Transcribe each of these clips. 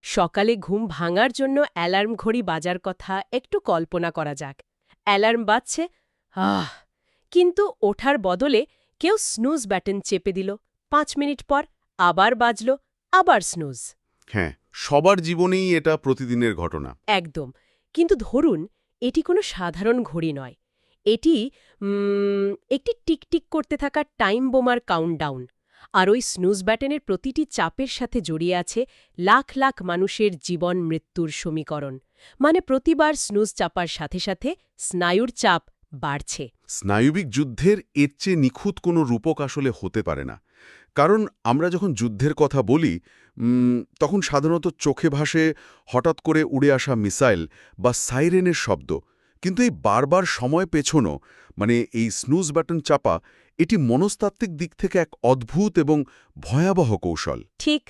সকালে ঘুম ভাঙার জন্য অ্যালার্ম ঘড়ি বাজার কথা একটু কল্পনা করা যাক। অ্যালার্ম বাজছে, আহ, কিন্তু ওঠার বদলে কেউ স্নুজ বাটন চেপে দিল। 5 মিনিট পর আবার বাজল, আবার স্নুজ। হ্যাঁ, সবার জীবনেই এটা প্রতিদিনের ঘটনা। একদম। কিন্তু ধরুন এটি কোনো সাধারণ ঘড়ি নয়। এটি একটি টিকটিক করতে থাকা টাইম বোমার কাউন্টডাউন। আর ওই স্নুজ ব্যাটনের প্রতিটি চাপের সাথে জড়িয়ে আছে লাখ লাখ মানুষের জীবন মৃত্যুর সমীকরণ। মানে প্রতিবার স্নুজ চাপার সাথে সাথে স্নায়ুর চাপ বাড়ছে। স্নায়ুবিক যুদ্ধের এর চেয়ে নিখুঁত কোনো রূপক আসলে হতে পারে না। কারণ আমরা যখন যুদ্ধের কথা বলি তখন সাধারণত চোখে ভাসে হঠাৎ করে উড়ে আসা মিসাইল বা সাইরেনের শব্দ। কিন্তু এই বারবার সময় পেছনো, মানে এই স্নুজ বাটন চাপা, এটি মনস্তাত্ত্বিক দিক থেকে এক অদ্ভুত এবং ভয়াবহ কৌশল। ঠিক,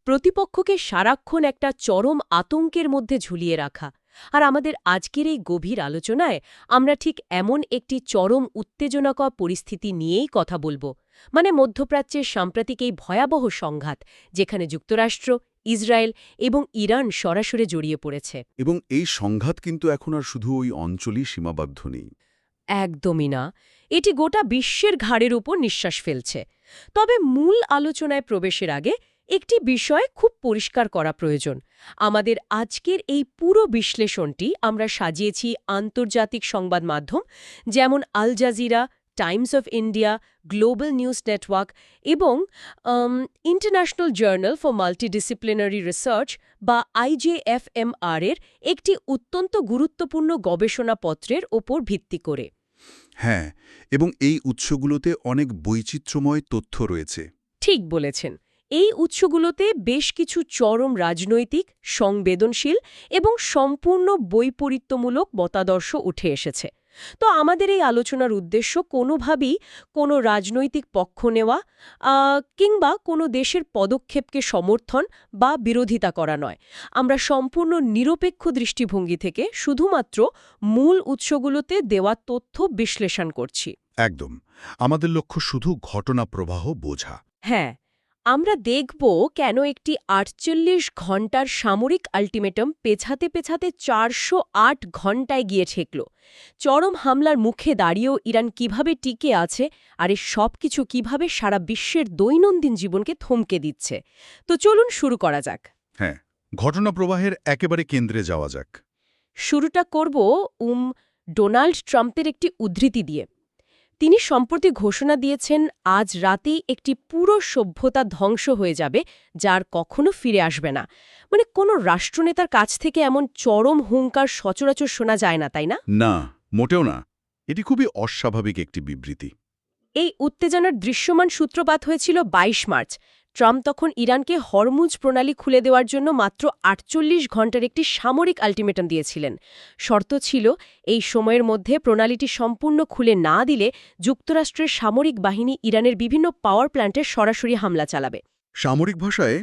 প্রতিপক্ষকে সারাক্ষণ একটা চরম আতঙ্কের মধ্যে ঝুলিয়ে রাখা। আর আমাদের আজকের এই গভীর আলোচনায় আমরা ঠিক এমন একটি চরম উত্তেজনাকর পরিস্থিতি নিয়েই কথা বলবো। মানে মধ্যপ্রাচ্যের সাম্প্রতিক এই ভয়াবহ সংঘাত, যেখানে যুক্তরাষ্ট্র, ইসরায়েল এবং ইরান সরাসরি জড়িয়ে পড়েছে। এবং এই সংঘাত কিন্তু এখন আর শুধু ওই অঞ্চলই সীমাবদ্ধ নেই। একদমই না, এটি গোটা বিশ্বের ঘাড়ের উপর নিঃশ্বাস ফেলছে। তবে মূল আলোচনায় প্রবেশের আগে একটি বিষয় খুব পরিষ্কার করা প্রয়োজন। আমাদের আজকের এই পুরো বিশ্লেষণটি আমরা সাজিয়েছি আন্তর্জাতিক সংবাদ মাধ্যম যেমন Al Jazeera, Times of India, Global News Network এবং International Journal for Multidisciplinary Research বা IJFMR এর একটি অত্যন্ত গুরুত্বপূর্ণ গবেষণাপত্রের ওপর ভিত্তি করে। হ্যাঁ, এবং এই উৎসগুলোতে অনেক বৈচিত্র্যময় তথ্য রয়েছে। ঠিক বলেছেন। এই উৎসগুলোতে বেশ কিছু চরম রাজনৈতিক, সংবেদনশীল এবং সম্পূর্ণ বৈপরীত্যমূলক মতাদর্শ উঠে এসেছে। তো আমাদের এই আলোচনার উদ্দেশ্য কোনোভাবেই কোনো রাজনৈতিক পক্ষ নেওয়া কিংবা কোনো দেশের পদক্ষেপকে সমর্থন বা বিরোধিতা করা নয়। আমরা সম্পূর্ণ নিরপেক্ষ দৃষ্টিভঙ্গি থেকে শুধুমাত্র মূল উৎসগুলোতে দেওয়া তথ্য বিশ্লেষণ করছি। একদম। আমাদের লক্ষ্য শুধু ঘটনা প্রবাহ বোঝা। হ্যাঁ, আমরা দেখব কেন একটি ৪৮ ঘণ্টার সামরিক আল্টিমেটাম পেছাতে পেছাতে ৪০৮ ঘণ্টায় গিয়ে ঠেকল। চরম হামলার মুখে দাঁড়িয়েও ইরান কিভাবে টিকে আছে, আর এই সব কিছু কীভাবে সারা বিশ্বের দৈনন্দিন জীবনকে থমকে দিচ্ছে। তো চলুন শুরু করা যাক। হ্যাঁ, ঘটনা প্রবাহের একেবারে কেন্দ্রে যাওয়া যাক। শুরুটা করব ডোনাল্ড ট্রাম্পের একটি উদ্ধৃতি দিয়ে। তিনি সম্প্রতি ঘোষণা দিয়েছেন আজ রাতেই একটি পুরো সভ্যতা ধ্বংস হয়ে যাবে, যার কখনো ফিরে আসবে না। মানে কোনো রাষ্ট্রনেতার কাছ থেকে এমন চরম হুঙ্কার সচরাচর শোনা যায় না, তাই না? না, মোটেও না। এটি খুবই অস্বাভাবিক একটি বিবৃতি। এই উত্তেজনার দৃশ্যমান সূত্রপাত হয়েছিল ২২ মার্চ। ট্রাম্প তখন ইরানকে হরমুজ প্রণালী খুলে দেওয়ার জন্য মাত্র ৪৮ ঘণ্টার একটি সামরিক আল্টিমেটাম দিয়েছিলেন। শর্ত ছিল এই সময়ের মধ্যে প্রণালীটি সম্পূর্ণ খুলে না দিলে যুক্তরাষ্ট্রের সামরিক বাহিনী ইরানের বিভিন্ন পাওয়ার প্ল্যান্টে সরাসরি হামলা চালাবে। সামরিক ভাষায়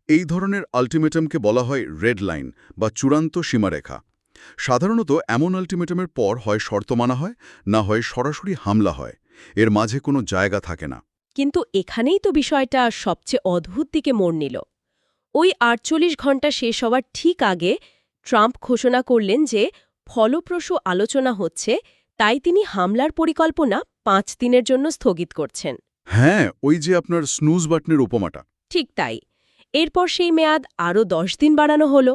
এই ধরনের আল্টিমেটামকে বলা হয় রেড লাইন বা চূড়ান্ত সীমারেখা। সাধারণত এমন আল্টিমেটামের পর হয় শর্ত মানা হয়, না হয় সরাসরি হামলা হয়। এর মাঝে কোনো জায়গা থাকে না। কিন্তু এখানেই তো বিষয়টা সবচেয়ে অদ্ভুত দিকে মোড় নিল। ওই ৪৮ ঘণ্টা শেষ হওয়ার ঠিক আগে ট্রাম্প ঘোষণা করলেন যে ফলপ্রসূ আলোচনা হচ্ছে, তাই তিনি হামলার পরিকল্পনা ৫ দিনের জন্য স্থগিত করছেন। হ্যাঁ, ওই যে আপনার স্নুজ বাটনের উপমাটা। ঠিক তাই। এরপর সেই মেয়াদ আরও ১০ দিন বাড়ানো হলো,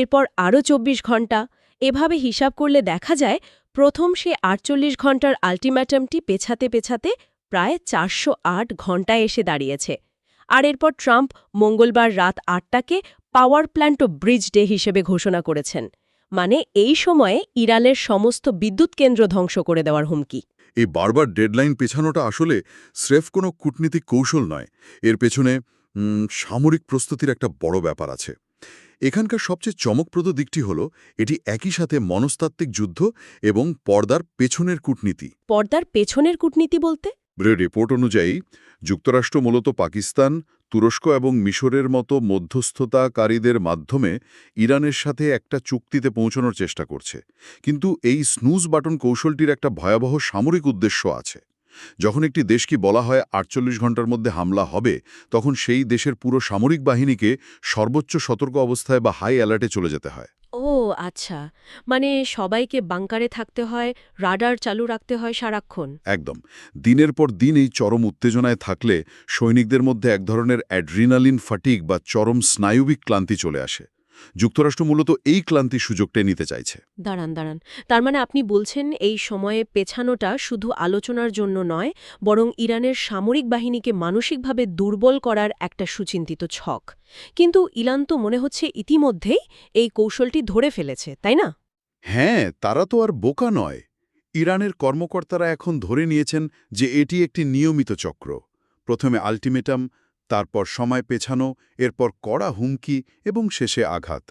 এরপর আরও ২৪ ঘণ্টা। এভাবে হিসাব করলে দেখা যায় প্রথম সে ৪৮ ঘণ্টার আল্টিমেটামটি পেছাতে পেছাতে প্রায় ৪০৮ ঘণ্টায় এসে দাঁড়িয়েছে। আর এরপর ট্রাম্প মঙ্গলবার রাত ৮টাকে পাওয়ার প্ল্যান্ট ও ব্রিজ ডে হিসেবে ঘোষণা করেছেন। মানে এই সময়ে ইরানের সমস্ত বিদ্যুৎ কেন্দ্র ধ্বংস করে দেওয়ার হুমকি। এই বারবার ডেডলাইন পেছানোটা আসলে স্রেফ কোনো কূটনীতিক কৌশল নয়। এর পেছনে সামরিক প্রস্তুতির একটা বড় ব্যাপার আছে। এখানকার সবচেয়ে চমকপ্রদ দিকটি হল এটি একই সাথে মনস্তাত্ত্বিক যুদ্ধ এবং পর্দার পেছনের কূটনীতি। পর্দার পেছনের কূটনীতি বলতে? রিপোর্ট অনুযায়ী যুক্তরাষ্ট্র মূলত পাকিস্তান, তুরস্ক এবং মিশরের মতো মধ্যস্থতাকারীদের মাধ্যমে ইরানের সাথে একটা চুক্তিতে পৌঁছানোর চেষ্টা করছে। কিন্তু এই স্নুজ বাটন কৌশলটির একটা ভয়াবহ সামরিক উদ্দেশ্য আছে। যখন একটি দেশকে বলা হয় ৪৮ ঘন্টার মধ্যে হামলা হবে, তখন সেই দেশের পুরো সামরিক বাহিনীকে সর্বোচ্চ সতর্ক অবস্থায় বা হাই অ্যালার্টে চলে যেতে হয়। ও আচ্ছা, মানে সবাইকে বাংকারে থাকতে হয়, রাডার চালু রাখতে হয় সারাক্ষণ। একদম। দিনের পর দিন এই চরম উত্তেজনায় থাকলে সৈনিকদের মধ্যে এক ধরনের অ্যাড্রিনালিন ফাটিগ বা চরম স্নায়ুবিক ক্লান্তি চলে আসে। যুক্তরাষ্ট্র মূলত এই ক্লান্তির সুযোগটাই নিতে চাইছে। দাঁড়ান। তার মানে আপনি বলছেন এই সময়ে পেছানোটা শুধু আলোচনার জন্য নয়, বরং ইরানের সামরিক বাহিনীকে মানসিকভাবে দুর্বল করার একটা সুচিন্তিত ছক। কিন্তু ইরান তো মনে হচ্ছে ইতিমধ্যেই এই কৌশলটি ধরে ফেলেছে, তাই না? হ্যাঁ, তারা তো আর বোকা নয়। ইরানের কর্মকর্তারা এখন ধরে নিয়েছেন যে এটি একটি নিয়মিত চক্র। প্রথমে আল্টিমেটাম, তারপর সময় পেছানো, এরপর কড়া হুমকি এবং শেষে আঘাত।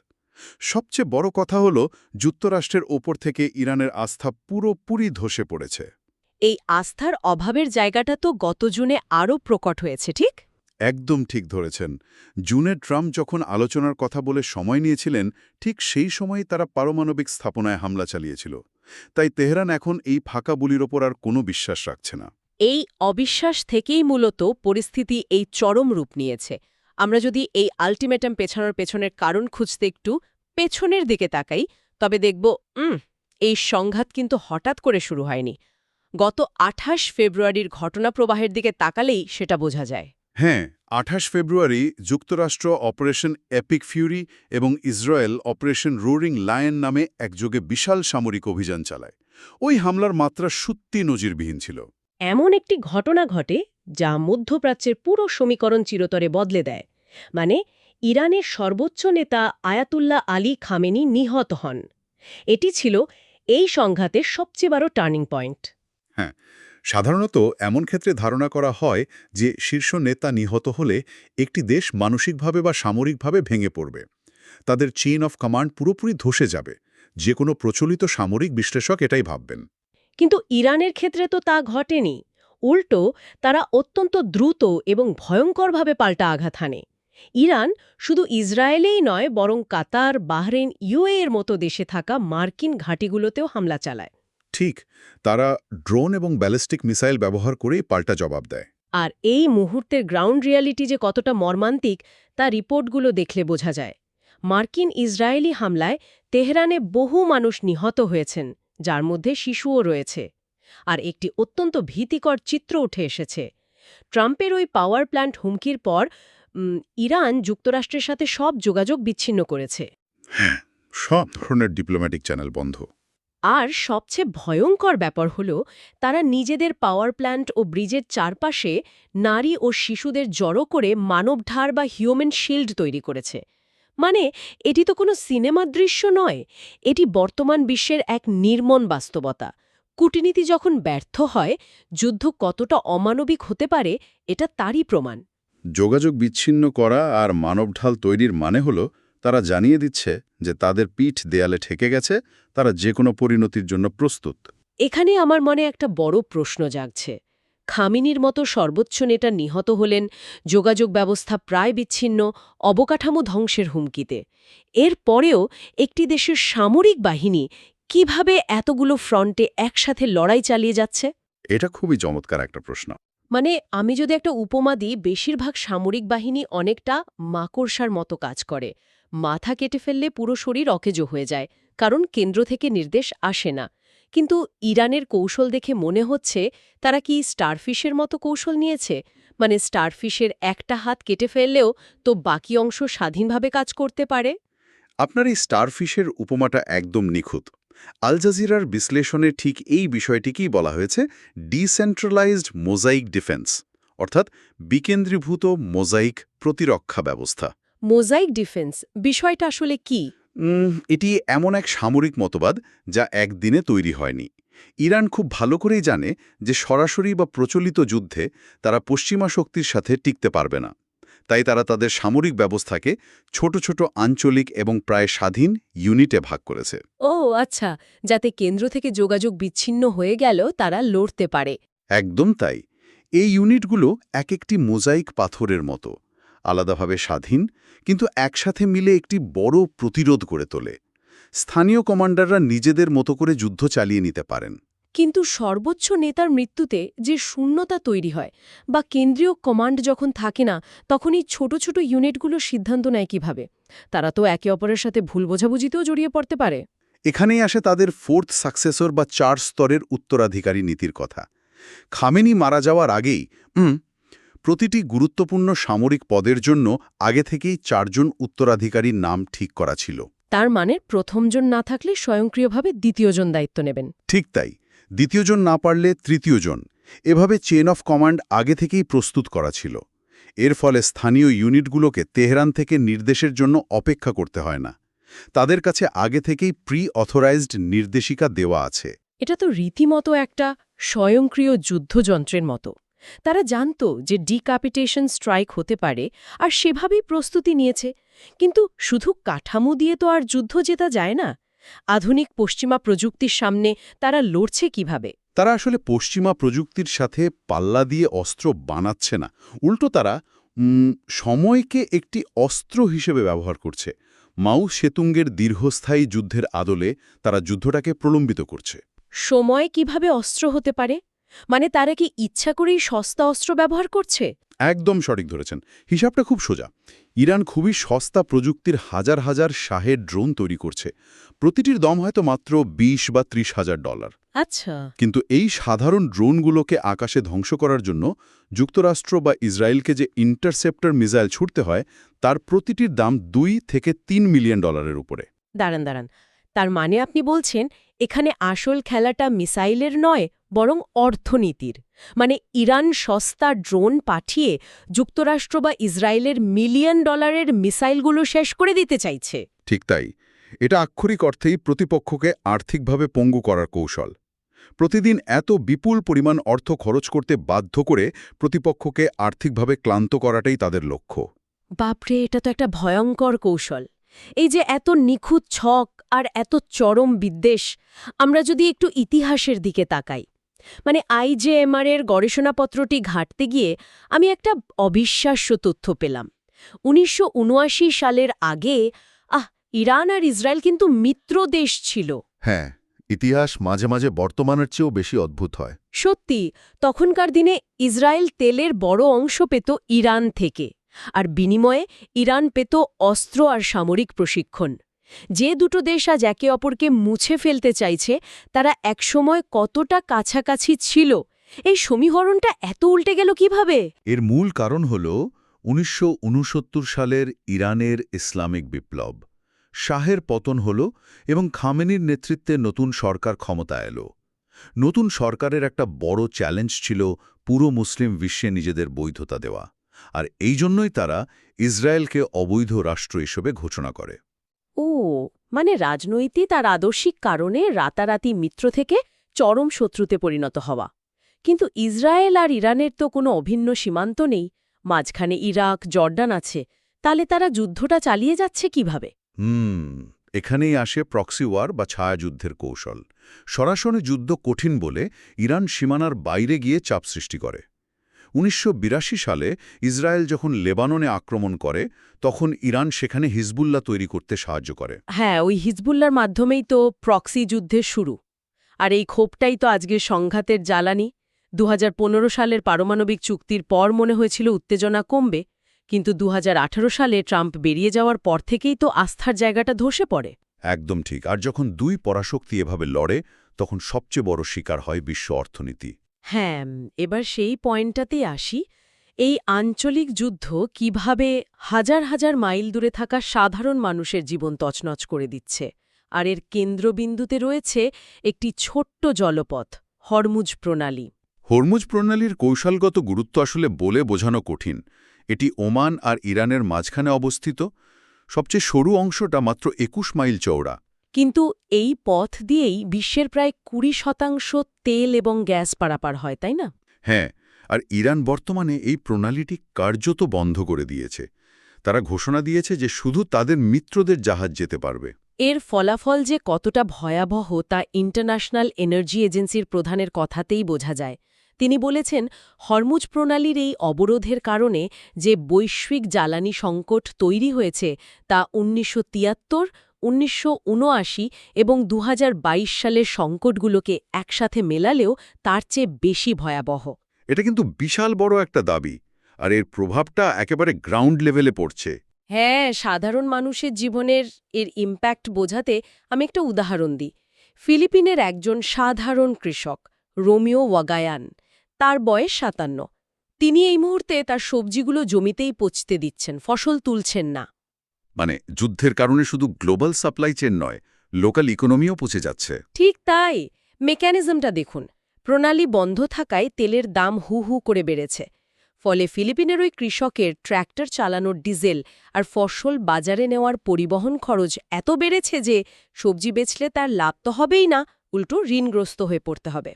সবচেয়ে বড় কথা হল, যুক্তরাষ্ট্রের ওপর থেকে ইরানের আস্থা পুরোপুরি ধসে পড়েছে। এই আস্থার অভাবের জায়গাটা তো গত জুনে আরও প্রকট হয়েছে, ঠিক? একদম ঠিক ধরেছেন। জুনে ট্রাম্প যখন আলোচনার কথা বলে সময় নিয়েছিলেন, ঠিক সেই সময়ই তারা পারমাণবিক স্থাপনায় হামলা চালিয়েছিল। তাই তেহরান এখন এই ফাঁকা বুলির ওপর আর কোনো বিশ্বাস রাখছে না। এই অবিশ্বাস থেকেই মূলত পরিস্থিতি এই চরম রূপ নিয়েছে। আমরা যদি এই আল্টিমেটাম পেছানোর পেছনের কারণ খুঁজতে একটু পেছনের দিকে তাকাই, তবে দেখব এই সংঘাত কিন্তু হঠাৎ করে শুরু হয়নি। গত ২৮ ফেব্রুয়ারির ঘটনাপ্রবাহের দিকে তাকালেই সেটা বোঝা যায়। হ্যাঁ, ২৮ ফেব্রুয়ারি যুক্তরাষ্ট্র অপারেশন এপিক ফিউরি এবং ইসরায়েল অপারেশন রোরিং লায়ন নামে একযোগে বিশাল সামরিক অভিযান চালায়। ওই হামলার মাত্রা সত্যি নজিরবিহীন ছিল। এমন একটি ঘটনা ঘটে যা মধ্যপ্রাচ্যের পুরো সমীকরণ চিরতরে বদলে দেয়। মানে, ইরানের সর্বোচ্চ নেতা আয়াতুল্লাহ আলী খামেনি নিহত হন। এটি ছিল এই সংঘাতের সবচেয়ে বড় টার্নিং পয়েন্ট। হ্যাঁ, সাধারণত এমন ক্ষেত্রে ধারণা করা হয় যে শীর্ষ নেতা নিহত হলে একটি দেশ মানসিকভাবে বা সামরিকভাবে ভেঙে পড়বে। তাদের চেইন অফ কমান্ড পুরোপুরি ধসে যাবে। যে কোনো প্রচলিত সামরিক বিশ্লেষক এটাই ভাববেন। কিন্তু ইরানের ক্ষেত্রে তো তা ঘটেনি। উল্টো, তারা অত্যন্ত দ্রুত এবং ভয়ঙ্করভাবে পাল্টা আঘাত হানে। ইরান শুধু ইসরায়েলেই নয়, বরং কাতার, বাহরেইন, ইউএ এর মতো দেশে থাকা মার্কিন ঘাঁটিগুলোতেও হামলা চালায়। ঠিক, তারা ড্রোন এবং ব্যালিস্টিক মিসাইল ব্যবহার করেই পাল্টা জবাব দেয়। আর এই মুহূর্তের গ্রাউন্ড রিয়ালিটি যে কতটা মর্মান্তিক, তা রিপোর্টগুলো দেখলে বোঝা যায়। মার্কিন ইসরায়েলি হামলায় তেহরানে বহু মানুষ নিহত হয়েছেন, যার মধ্যে শিশুও রয়েছে। আর একটি অত্যন্ত ভীতিকর চিত্র উঠে এসেছে। ট্রাম্পের ওই পাওয়ার প্ল্যান্ট হুমকির পর ইরান যুক্তরাষ্ট্রের সাথে সব যোগাযোগ বিচ্ছিন্ন করেছে। হ্যাঁ, সব ধরনের ডিপ্লোম্যাটিক চ্যানেল বন্ধ। আর সবচেয়ে ভয়ঙ্কর ব্যাপার হল, তারা নিজেদের পাওয়ার প্ল্যান্ট ও ব্রিজের চারপাশে নারী ও শিশুদের জড়ো করে মানবঢার বা হিউম্যান শিল্ড তৈরি করেছে। মানে, এটি তো কোনো সিনেমার দৃশ্য নয়, এটি বর্তমান বিশ্বের এক নির্মম বাস্তবতা। কূটনীতি যখন ব্যর্থ হয়, যুদ্ধ কতটা অমানবিক হতে পারে এটা তারই প্রমাণ। যোগাযোগ বিচ্ছিন্ন করা আর মানবঢাল তৈরির মানে হলো তারা জানিয়ে দিচ্ছে যে তাদের পিঠ দেয়ালে ঠেকে গেছে, তারা যে কোনো পরিণতির জন্য প্রস্তুত। এখানে আমার মনে একটা বড় প্রশ্ন জাগছে। খামিনির মতো সর্বোচ্চ নেতা নিহত হলেন, যোগাযোগ ব্যবস্থা প্রায় বিচ্ছিন্ন, অবকাঠামো ধ্বংসের হুমকিতে। এর পরেও একটি দেশের সামরিক বাহিনী কিভাবে এতগুলো ফ্রন্টে একসাথে লড়াই চালিয়ে যাচ্ছে? এটা খুবই চমৎকার একটা প্রশ্ন। মানে, আমি যদি একটা উপমা দিই, বেশিরভাগ সামরিক বাহিনী অনেকটা মাকড়সার মতো কাজ করে। মাথা কেটে ফেললে পুরো শরীর অকেজো হয়ে যায়, কারণ কেন্দ্র থেকে নির্দেশ আসে না। কিন্তু ইরানের কৌশল দেখে মনে হচ্ছে তারা কি স্টারফিশের মতো কৌশল নিয়েছে। মানে, স্টারফিশের একটা হাত কেটে ফেললেও তো বাকি অংশ স্বাধীনভাবে কাজ করতে পারে। আপনার এই স্টারফিশের উপমাটা একদম নিখুঁত। আল জাজিরার বিশ্লেষণে ঠিক এই বিষয়টিকেই বলা হয়েছে ডিসেন্ট্রালাইজড মোজাইক ডিফেন্স, অর্থাৎ বিকেন্দ্রীভূত মোজাইক প্রতিরক্ষা ব্যবস্থা। মোজাইক ডিফেন্স বিষয়টা আসলে কি? এটি এমন এক সামরিক মতবাদ যা একদিনে তৈরি হয়নি। ইরান খুব ভালো করেই জানে যে সরাসরি বা প্রচলিত যুদ্ধে তারা পশ্চিমা শক্তির সাথে টিকতে পারবে না। তাই তারা তাদের সামরিক ব্যবস্থাকে ছোট ছোট আঞ্চলিক এবং প্রায় স্বাধীন ইউনিটে ভাগ করেছে। ও আচ্ছা, যাতে কেন্দ্র থেকে যোগাযোগ বিচ্ছিন্ন হয়ে গেল তারা লড়তে পারে। একদম তাই। এই ইউনিটগুলো এক একটি মোজাইক পাথরের মতো, আলাদাভাবে স্বাধীন, কিন্তু একসাথে মিলে একটি বড় প্রতিরোধ গড়ে তোলে। স্থানীয় কমান্ডাররা নিজেদের মতো করে যুদ্ধ চালিয়ে নিতে পারেন। কিন্তু সর্বোচ্চ নেতার মৃত্যুতে যে শূন্যতা তৈরি হয় বা কেন্দ্রীয় কমান্ড যখন থাকে না, তখন এই ছোট ছোট ইউনিটগুলো সিদ্ধান্ত নেয় কিভাবে? তারা তো একে অপরের সাথে ভুল বোঝাবুঝিতেও জড়িয়ে পড়তে পারে। এখানেই আসে তাদের ফোর্থ সাকসেসর বা 4 স্তরের উত্তরাধিকারী নীতির কথা। খামেনি মারা যাওয়ার আগেই প্রতিটি গুরুত্বপূর্ণ সামরিক পদের জন্য আগে থেকেই 4 জন উত্তরাধিকারীর নাম ঠিক করা ছিল। তার মানে প্রথমজন না থাকলে স্বয়ংক্রিয়ভাবে দ্বিতীয়জন দায়িত্ব নেবেন। ঠিক তাই, দ্বিতীয়জন না পারলে তৃতীয়জন। এভাবে চেইন অফ কমান্ড আগে থেকেই প্রস্তুত করা ছিল। এর ফলে স্থানীয় ইউনিটগুলোকে তেহরান থেকে নির্দেশের জন্য অপেক্ষা করতে হয় না। তাদের কাছে আগে থেকেই প্রি অথরাইজড নির্দেশিকা দেওয়া আছে। এটা তো রীতিমতো একটা স্বয়ংক্রিয় যুদ্ধযন্ত্রের মতো। তারা জানত যে ডিক্যাপিটেশন স্ট্রাইক হতে পারে, আর সেভাবেই প্রস্তুতি নিয়েছে। কিন্তু শুধু কাঠামো দিয়ে তো আর যুদ্ধ জেতা যায় না। আধুনিক পশ্চিমা প্রযুক্তির সামনে তারা লড়ছে কিভাবে? তারা আসলে পশ্চিমা প্রযুক্তির সাথে পাল্লা দিয়ে অস্ত্র বানাচ্ছে না, উল্টো তারা সময়কে একটি অস্ত্র হিসেবে ব্যবহার করছে। মাও সেতুঙ্গের দীর্ঘস্থায়ী যুদ্ধের আদলে তারা যুদ্ধটাকে প্রলম্বিত করছে। সময় কিভাবে অস্ত্র হতে পারে? মানে তারা কি ইচ্ছা করেই সস্তা অস্ত্র ব্যবহার করছে? একদম সঠিক ধরেছেন। হিসাবটা খুব সোজা। ইরান খুবই সস্তা প্রযুক্তির হাজার হাজার শাহের ড্রোন তৈরি করছে। প্রতিটির দাম হয়তো মাত্র 20 বা 30 হাজার ডলার। আচ্ছা। কিন্তু এই সাধারণ ড্রোনগুলোকে আকাশে ধ্বংস করার জন্য যুক্তরাষ্ট্র বা ইসরায়েলকে যে ইন্টারসেপ্টর মিসাইল ছুড়তে হয়, তার প্রতিটির দাম 2 থেকে 3 মিলিয়ন ডলারের উপরে। দাঁড়ান। তার মানে আপনি বলছেন এখানে আসল খেলাটা মিসাইলের নয়, বরং অর্থনীতির। মানে ইরান সস্তা ড্রোন পাঠিয়ে যুক্তরাষ্ট্র বা ইসরায়েলের মিলিয়ন ডলারের মিসাইলগুলো শেষ করে দিতে চাইছে। ঠিক তাই। এটা আক্ষরিক অর্থেই প্রতিপক্ষকে আর্থিকভাবে পঙ্গু করার কৌশল। প্রতিদিন এত বিপুল পরিমাণ অর্থ খরচ করতে বাধ্য করে প্রতিপক্ষকে আর্থিকভাবে ক্লান্ত করাটাই তাদের লক্ষ্য। বাপরে, এটা তো একটা ভয়ঙ্কর কৌশল। এই যে এত নিখুঁত ছক আর এত চরম বিদ্বেষ, আমরা যদি একটু ইতিহাসের দিকে তাকাই, মানে IJMR এর গবেষণাপত্রটি ঘাঁটতে গিয়ে আমি একটা অবিশ্বাস্য তথ্য পেলাম। 1979 সালের আগে ইরান আর ইসরায়েল কিন্তু মিত্র দেশ ছিল। হ্যাঁ, ইতিহাস মাঝে মাঝে বর্তমানের চেয়েও বেশি অদ্ভুত হয়। সত্যি, তখনকার দিনে ইসরায়েল তেলের বড় অংশ পেত ইরান থেকে, আর বিনিময়ে ইরান পেত অস্ত্র আর সামরিক প্রশিক্ষণ। যে দুটো দেশ আজ একে অপরকে মুছে ফেলতে চাইছে, তারা একসময় কতটা কাছাকাছি ছিল, এই সমীকরণটা এত উল্টে গেল কিভাবে? এর মূল কারণ হল 1969 সালের ইরানের ইসলামিক বিপ্লব। শাহের পতন হল এবং খামেনির নেতৃত্বে নতুন সরকার ক্ষমতায় এল। নতুন সরকারের একটা বড় চ্যালেঞ্জ ছিল পুরো মুসলিম বিশ্বে নিজেদের বৈধতা দেওয়া, আর এই জন্যই তারা ইসরায়েলকে অবৈধ রাষ্ট্র হিসেবে ঘোষণা করে। ও, মানে রাজনৈতিক আর আদর্শিক কারণে রাতারাতি মিত্র থেকে চরম শত্রুতে পরিণত হওয়া। কিন্তু ইসরায়েল আর ইরানের তো কোনো অভিন্ন সীমান্ত নেই, মাঝখানে ইরাক, জর্ডান আছে। তাহলে তারা যুদ্ধটা চালিয়ে যাচ্ছে কিভাবে? এখানেই আসে প্রক্সি ওয়ার বা ছায়াযুদ্ধের কৌশল। সরাসরি যুদ্ধ কঠিন বলে ইরান সীমানার বাইরে গিয়ে চাপ সৃষ্টি করে। 1982 সালে ইসরায়েল যখন লেবাননে আক্রমণ করে, তখন ইরান সেখানে হিজবুল্লাহ তৈরি করতে সাহায্য করে। হ্যাঁ, ওই হিজবুল্লার মাধ্যমেই তো প্রক্সি যুদ্ধের শুরু। আর এই ক্ষোভটাই তো আজকের সংঘাতের জ্বালানি। 2015 সালের পারমাণবিক চুক্তির পর মনে হয়েছিল উত্তেজনা কমবে, কিন্তু 2018 সালে ট্রাম্প বেরিয়ে যাওয়ার পর থেকেই তো আস্থার জায়গাটা ধসে পড়ে। একদম ঠিক। আর যখন দুই পরাশক্তি এভাবে লড়ে, তখন সবচেয়ে বড় শিকার হয় বিশ্ব অর্থনীতি। হ্যাঁ, এবার সেই পয়েন্টটাতেই আসি। এই আঞ্চলিক যুদ্ধ কিভাবে হাজার হাজার মাইল দূরে থাকা সাধারণ মানুষের জীবন তছনছ করে দিচ্ছে। আর এর কেন্দ্রবিন্দুতে রয়েছে একটি ছোট্ট জলপথ, হরমুজ প্রণালী। হরমুজ প্রণালীর কৌশলগত গুরুত্ব আসলে বলে বোঝানো কঠিন। এটি ওমান আর ইরানের মাঝখানে অবস্থিত। সবচেয়ে সরু অংশটা মাত্র 21 মাইল চওড়া। কিন্তু এই পথ দিয়েই বিশ্বের প্রায় 20% তেল এবং গ্যাস পারাপার হয়, তাই না? হ্যাঁ, আর ইরান বর্তমানে এই প্রণালীটি কার্যত বন্ধ করে দিয়েছে। তারা ঘোষণা দিয়েছে যে শুধু তাদের মিত্রদের জাহাজ যেতে পারবে। এর ফলাফল যে কতটা ভয়াবহ তা ইন্টারন্যাশনাল এনার্জি এজেন্সির প্রধানের কথাতেই বোঝা যায়। তিনি বলেছেন, হরমুজ প্রণালীর এই অবরোধের কারণে যে বৈশ্বিক জ্বালানি সংকট তৈরি হয়েছে তা 1973, 1979 এবং 2022 সালের সংকটগুলোকে একসাথে মেলালেও তার চেয়ে বেশি ভয়াবহ। এটা কিন্তু বিশাল বড় একটা দাবি, আর এর প্রভাবটা একেবারে গ্রাউন্ড লেভেলে পড়ছে। হ্যাঁ, সাধারণ মানুষের জীবনের এর ইম্প্যাক্ট বোঝাতে আমি একটা উদাহরণ দিই। ফিলিপিনের একজন সাধারণ কৃষক, রোমিও ওয়াগায়ান, তার বয়স 57। তিনি এই মুহূর্তে তার সবজিগুলো জমিতেই পচতে দিচ্ছেন, ফসল তুলছেন না। মানে যুদ্ধের কারণে শুধু গ্লোবাল সাপ্লাই চেন নয়, লোকাল ইকোনমিও পচে যাচ্ছে। ঠিক তাই। মেকানিজমটা দেখুন। প্রণালী বন্ধ থাকায় তেলের দাম হু হু করে বেড়েছে। ফলে ফিলিপিনের ওই কৃষকের ট্র্যাক্টর চালানোর ডিজেল আর ফসল বাজারে নেওয়ার পরিবহন খরচ এত বেড়েছে যে সবজি বেচলে তার লাভ তো হবেই না, উল্টো ঋণগ্রস্ত হয়ে পড়তে হবে।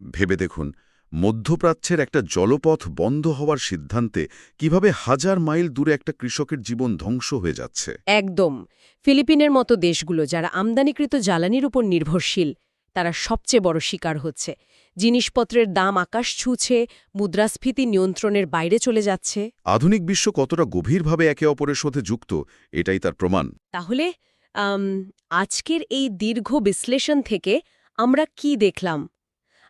ভেবে দেখুন, মধ্যপ্রাচ্যের একটা জলপথ বন্ধ হওয়ার সিদ্ধান্তে কিভাবে হাজার মাইল দূরে একটা কৃষকের জীবন ধ্বংস হয়ে যাচ্ছে। একদম। ফিলিপিনের মতো দেশগুলো যারা আমদানিকৃত জ্বালানির উপর নির্ভরশীল, তারা সবচেয়ে বড় শিকার হচ্ছে। জিনিসপত্রের দাম আকাশ ছুঁছে, মুদ্রাস্ফীতি নিয়ন্ত্রণের বাইরে চলে যাচ্ছে। আধুনিক বিশ্ব কতটা গভীরভাবে একে অপরের সাথে যুক্ত, এটাই তার প্রমাণ। তাহলে আজকের এই দীর্ঘ বিশ্লেষণ থেকে আমরা কি দেখলাম?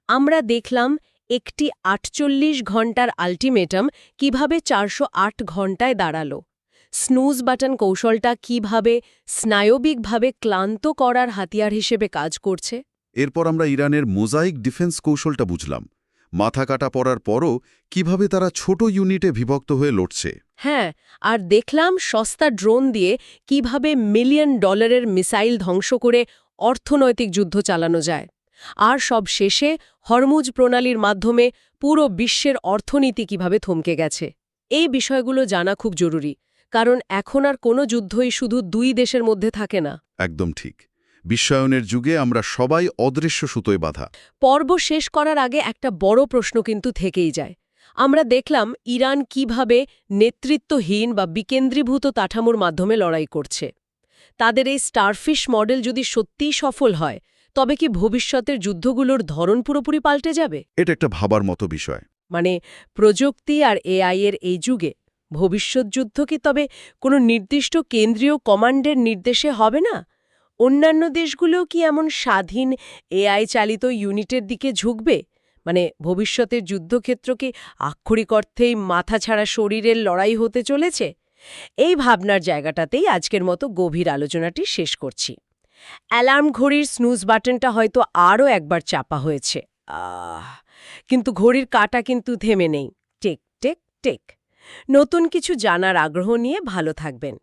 আমরা দেখলাম একটি ৪৮ ঘন্টার আল্টিমেটাম কিভাবে ৪০৮ ঘন্টায় দাঁড়ালো। স্নুজ বাটন কৌশলটা কিভাবে স্নায়বিকভাবে ক্লান্ত করার হাতিয়ার হিসেবে কাজ করছে। এরপর আমরা ইরানের মোজাইক ডিফেন্স কৌশলটা বুঝলাম। মাথা কাটা পড়ার পরও কিভাবে তারা ছোট ইউনিটে বিভক্ত হয়ে লড়ছে। হ্যাঁ, আর দেখলাম সস্তা ড্রোন দিয়ে কিভাবে $মিলিয়ন মিসাইল ধ্বংস করে অর্থনৈতিক যুদ্ধ চালানো যায়। আর সব শেষে হরমুজ প্রণালীর মাধ্যমে পুরো বিশ্বের অর্থনীতি কিভাবে থমকে গেছে। এই বিষয়গুলো জানা খুব জরুরি, কারণ এখন আর কোনো যুদ্ধই শুধু দুই দেশের মধ্যে থাকে না। একদম ঠিক। বিশ্বায়নের যুগে আমরা সবাই অদৃশ্য সুতোয় বাঁধা। পর্ব শেষ করার আগে একটা বড় প্রশ্ন কিন্তু থেকেই যায়। আমরা দেখলাম ইরান কিভাবে নেতৃত্বহীন বা বিকেন্দ্রীভূত কাঠামোর মাধ্যমে লড়াই করছে। তাদের এই স্টারফিশ মডেল যদি সত্যিই সফল হয়, তবে কি ভবিষ্যতের যুদ্ধগুলোর ধরন পুরোপুরি পাল্টে যাবে? এটা একটা ভাবার মতো বিষয়। মানে প্রযুক্তি আর এআই এর এই যুগে ভবিষ্যৎ যুদ্ধ কি তবে কোনো নির্দিষ্ট কেন্দ্রীয় কমান্ডের নির্দেশে হবে না? অন্যান্য দেশগুলোও কি এমন স্বাধীন এআই চালিত ইউনিটের দিকে ঝুঁকবে? মানে ভবিষ্যতের যুদ্ধক্ষেত্র কি আক্ষরিক অর্থেই মাথাছাড়া শরীরের লড়াই হতে চলেছে? এই ভাবনার জায়গাটাতেই আজকের মতো গভীর আলোচনাটি শেষ করছি। অ্যালার্ম ঘড়ির স্নুজ বাটনটা হয়তো আরও একবার চাপা হয়েছে, কিন্তু ঘড়ির কাঁটা কিন্তু থেমে নেই। টেক টেক টেক। নতুন কিছু জানার আগ্রহ নিয়ে ভালো থাকবেন।